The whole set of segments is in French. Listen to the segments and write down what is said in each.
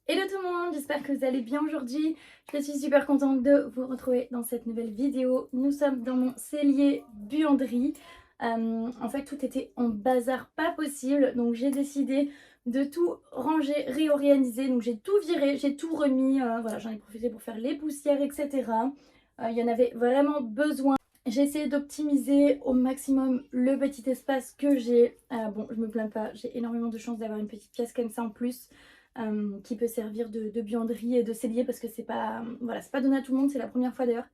Hello tout le monde, j'espère que vous allez bien aujourd'hui. Je suis super contente de vous retrouver dans cette nouvelle vidéo. Nous sommes dans mon cellier buanderie. En fait, tout était en bazar pas possible, donc j'ai décidé de tout ranger, réorganiser. Donc j'ai tout viré, j'ai tout remis. Voilà, j'en ai profité pour faire les poussières, etc. Il y en avait vraiment besoin. J'ai essayé d'optimiser au maximum le petit espace que j'ai. Bon, je me plains pas, j'ai énormément de chance d'avoir une petite pièce comme ça en plus. Qui peut servir de buanderie et de cellier parce que c'est pas, voilà, c'est pas donné à tout le monde, c'est la première fois d'ailleurs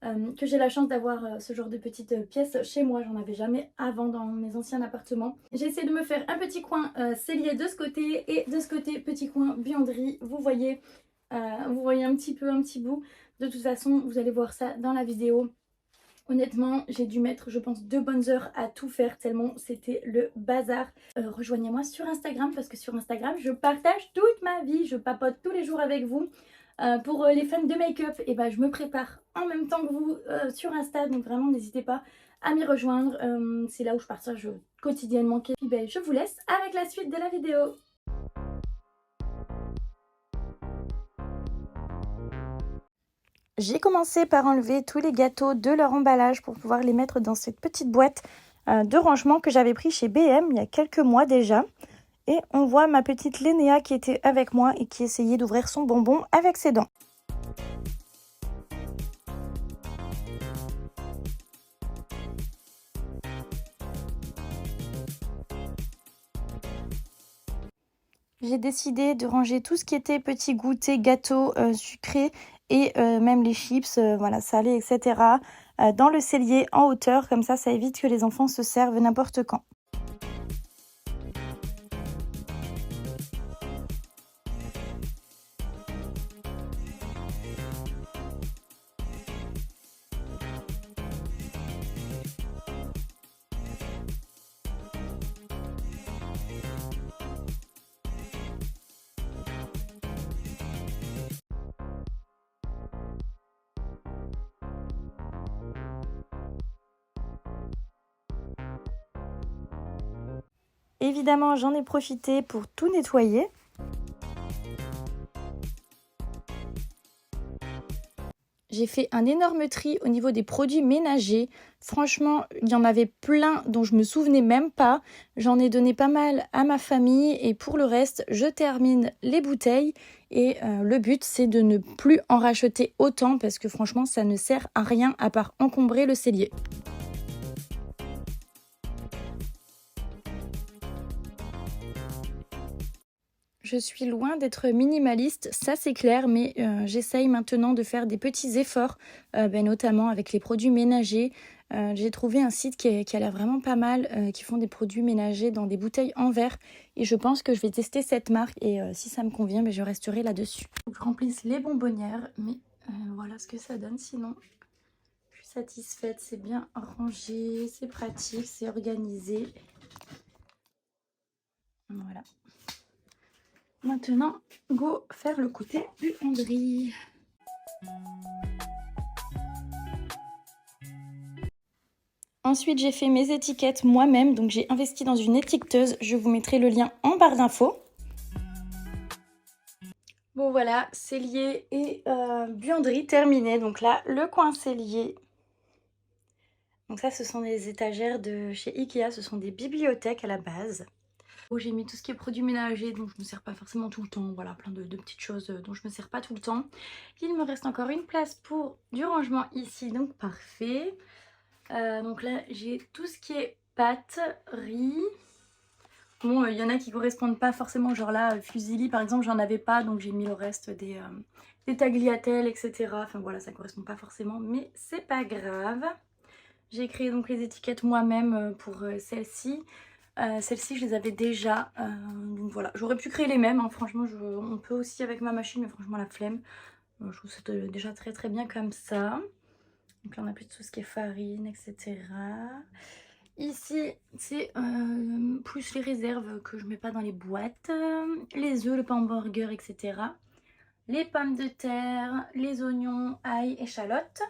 que j'ai la chance d'avoir ce genre de petite pièce chez moi. J'en avais jamais avant dans mes anciens appartements. J'ai essayé de me faire un petit coin cellier de ce côté et de ce côté petit coin buanderie. Vous voyez un petit bout. De toute façon, vous allez voir ça dans la vidéo. Honnêtement, j'ai dû mettre, je pense, 2 bonnes heures à tout faire tellement c'était le bazar. Rejoignez-moi sur Instagram parce que sur Instagram, je partage toute ma vie. Je papote tous les jours avec vous. Pour les fans de make-up, et ben, je me prépare en même temps que vous sur Insta. Donc vraiment, n'hésitez pas à m'y rejoindre. C'est là où je partage quotidiennement. Et puis, ben, je vous laisse avec la suite de la vidéo. J'ai commencé par enlever tous les gâteaux de leur emballage pour pouvoir les mettre dans cette petite boîte de rangement que j'avais pris chez BM il y a quelques mois déjà. Et on voit ma petite Lénéa qui était avec moi et qui essayait d'ouvrir son bonbon avec ses dents. J'ai décidé de ranger tout ce qui était petits goûters, gâteaux sucrés et même les chips, voilà, salés, etc. Dans le cellier en hauteur, comme ça évite que les enfants se servent n'importe quand. Évidemment, j'en ai profité pour tout nettoyer. J'ai fait un énorme tri au niveau des produits ménagers. Franchement, il y en avait plein dont je me souvenais même pas. J'en ai donné pas mal à ma famille et pour le reste, je termine les bouteilles. Et le but, c'est de ne plus en racheter autant parce que franchement, ça ne sert à rien à part encombrer le cellier. Je suis loin d'être minimaliste, ça c'est clair, mais j'essaye maintenant de faire des petits efforts, notamment avec les produits ménagers. J'ai trouvé un site qui a l'air vraiment pas mal, qui font des produits ménagers dans des bouteilles en verre. Et je pense que je vais tester cette marque et si ça me convient, je resterai là-dessus. Je remplisse les bonbonnières, mais voilà ce que ça donne. Sinon, je suis satisfaite, c'est bien rangé, c'est pratique, c'est organisé. Voilà. Maintenant, go faire le côté buanderie. Ensuite, j'ai fait mes étiquettes moi-même. Donc, j'ai investi dans une étiqueteuse. Je vous mettrai le lien en barre d'infos. Bon, voilà, cellier et buanderie terminé. Donc là, le coin cellier. Donc ça, ce sont des étagères de chez Ikea. Ce sont des bibliothèques à la base. J'ai mis tout ce qui est produits ménagers dont je ne me sers pas forcément tout le temps. Voilà, plein de petites choses dont je ne me sers pas tout le temps. Il me reste encore une place pour du rangement ici, donc parfait. Donc là, j'ai tout ce qui est pâtes, riz. Bon, il y en a qui correspondent pas forcément, genre là, fusilli par exemple, j'en avais pas, donc j'ai mis le reste des tagliatelles, etc. Enfin voilà, ça correspond pas forcément, mais c'est pas grave. J'ai créé donc les étiquettes moi-même pour celles-ci. Celles-ci, je les avais déjà. Donc voilà, j'aurais pu créer les mêmes. Hein. Franchement, on peut aussi avec ma machine, mais franchement, la flemme. Je trouve que c'est déjà très très bien comme ça. Donc là, on a plus de tout ce qui est farine, etc. Ici, c'est plus les réserves que je mets pas dans les boîtes. Les œufs, le pain hamburger, etc. Les pommes de terre, les oignons, ail, échalotes.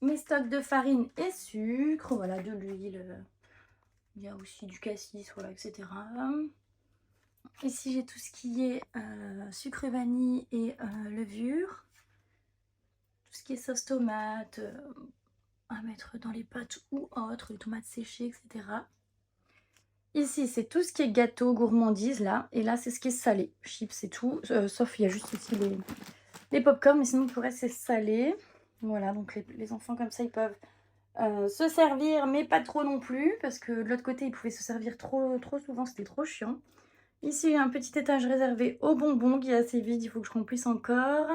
Mes stocks de farine et sucre. Voilà, de l'huile. Il y a aussi du cassis, voilà, etc. Ici, j'ai tout ce qui est sucre vanille et levure. Tout ce qui est sauce tomate, à mettre dans les pâtes ou autres, les tomates séchées, etc. Ici, c'est tout ce qui est gâteau, gourmandise, là. Et là, c'est ce qui est salé. Chips et tout. Sauf, il y a juste ici les pop-corn, mais sinon, tout le reste, c'est salé. Voilà, donc les enfants, comme ça, ils peuvent se servir, mais pas trop non plus. Parce que de l'autre côté, ils pouvaient se servir trop souvent, c'était trop chiant. Ici, il y a un petit étage réservé aux bonbons qui est assez vide. Il faut que je remplisse encore.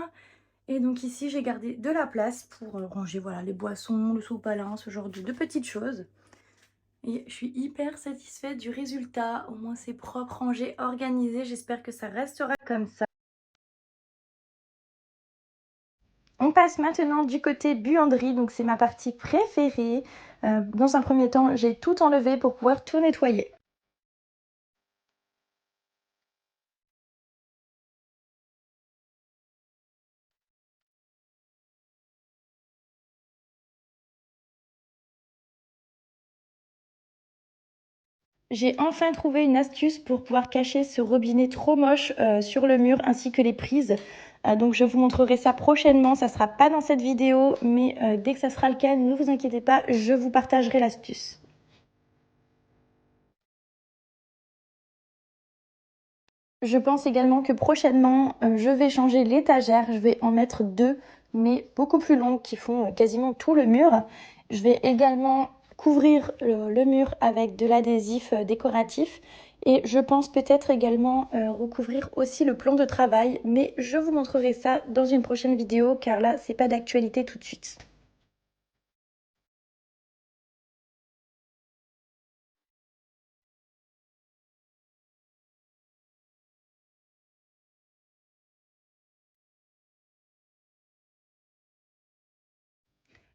Et donc ici, j'ai gardé de la place pour ranger voilà, les boissons, le sopalin, ce genre de petites choses. Et je suis hyper satisfaite du résultat. Au moins, c'est propre, rangé, organisé. J'espère que ça restera comme ça. On passe maintenant du côté buanderie, donc c'est ma partie préférée. Dans un premier temps, j'ai tout enlevé pour pouvoir tout nettoyer. J'ai enfin trouvé une astuce pour pouvoir cacher ce robinet trop moche sur le mur ainsi que les prises. Donc je vous montrerai ça prochainement, ça sera pas dans cette vidéo, mais dès que ça sera le cas, ne vous inquiétez pas, je vous partagerai l'astuce. Je pense également que prochainement, je vais changer l'étagère, je vais en mettre deux, mais beaucoup plus longues qui font quasiment tout le mur. Je vais également couvrir le mur avec de l'adhésif décoratif et je pense peut-être également recouvrir aussi le plan de travail, mais je vous montrerai ça dans une prochaine vidéo car là, c'est pas d'actualité tout de suite.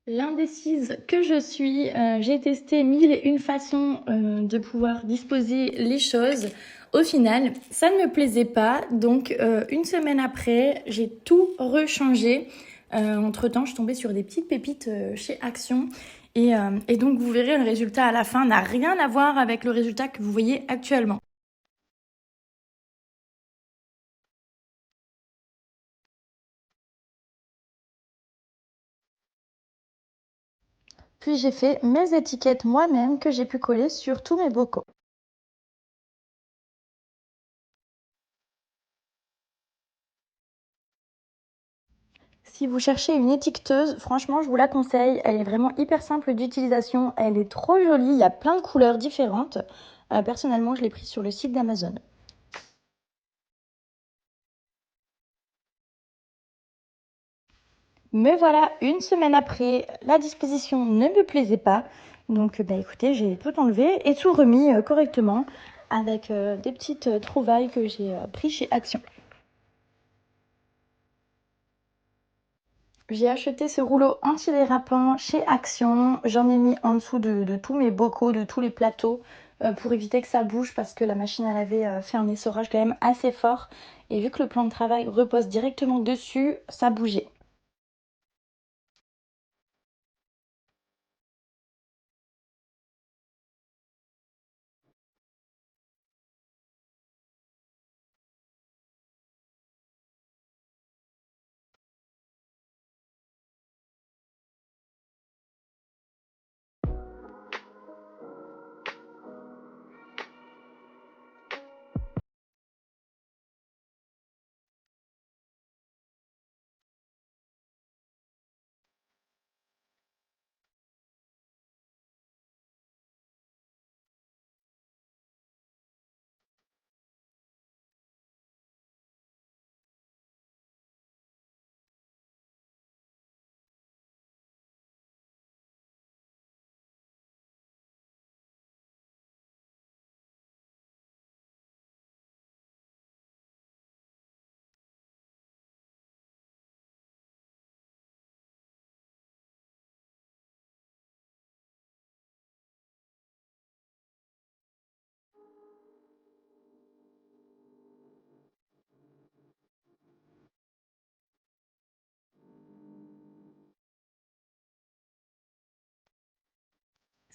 L'indécise que je suis, j'ai testé mille et une façons de pouvoir disposer les choses. Au final, ça ne me plaisait pas. Donc, une semaine après, j'ai tout rechangé. Entre-temps, je suis tombée sur des petites pépites chez Action. Et donc, vous verrez, le résultat à la fin n'a rien à voir avec le résultat que vous voyez actuellement. Puis j'ai fait mes étiquettes moi-même que j'ai pu coller sur tous mes bocaux. Si vous cherchez une étiqueteuse, franchement, je vous la conseille. Elle est vraiment hyper simple d'utilisation. Elle est trop jolie. Il y a plein de couleurs différentes. Personnellement, je l'ai prise sur le site d'Amazon. Me voilà une semaine après. La disposition ne me plaisait pas. Donc, bah écoutez, j'ai tout enlevé et tout remis correctement avec des petites trouvailles que j'ai pris chez Action. J'ai acheté ce rouleau antidérapant chez Action. J'en ai mis en dessous de tous mes bocaux, de tous les plateaux, pour éviter que ça bouge parce que la machine à laver fait un essorage quand même assez fort. Et vu que le plan de travail repose directement dessus, ça bougeait.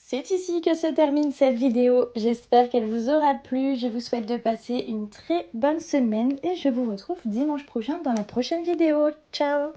C'est ici que se termine cette vidéo. J'espère qu'elle vous aura plu. Je vous souhaite de passer une très bonne semaine et je vous retrouve dimanche prochain dans la prochaine vidéo. Ciao!